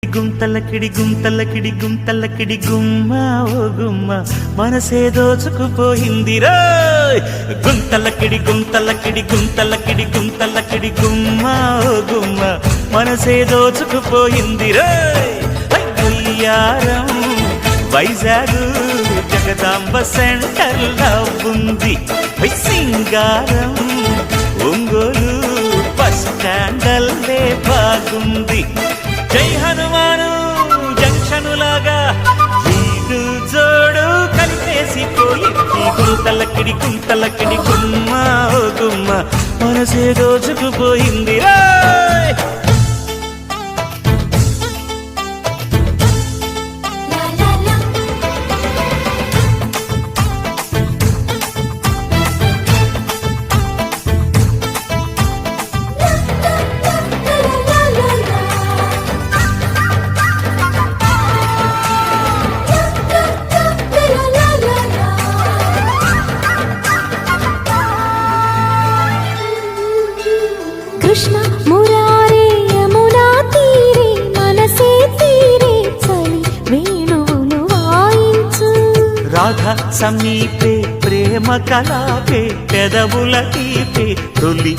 గుంతలకిడి గుంతలకిడి గుంతలకిడి గుమ్మ ఓ గుమ్మ మనసే దోచుకుపోయిందిరా గుంతలకిడి గుంతలకిడి గుంతలకిడి గుంతలకిడి గుమ్మ ఓ గుమ్మ మనసే దోచుకుపోయిందిరా అయ్యారం వైజాగ్ జగదాంబ సెంటర్ ఉంది సింగారం ఒంగోలు బస్ స్టాండల్లే బాగుంది జై హనుమాను జంక్షను లాగా వీడు జోడు కలిపేసిపోయి గుంతలకిడి గుంతలకిడి గుమ్మ ఓ గుమ్మ మనసే దోచుకుపోయింది రాయ్ కృష్ణ మురారే యమునా తీరే మనసే తీరే చలి వేణువులు వాయించు రాధ సమీపే ప్రేమ కలాపే పెదవుల తీపే తొలి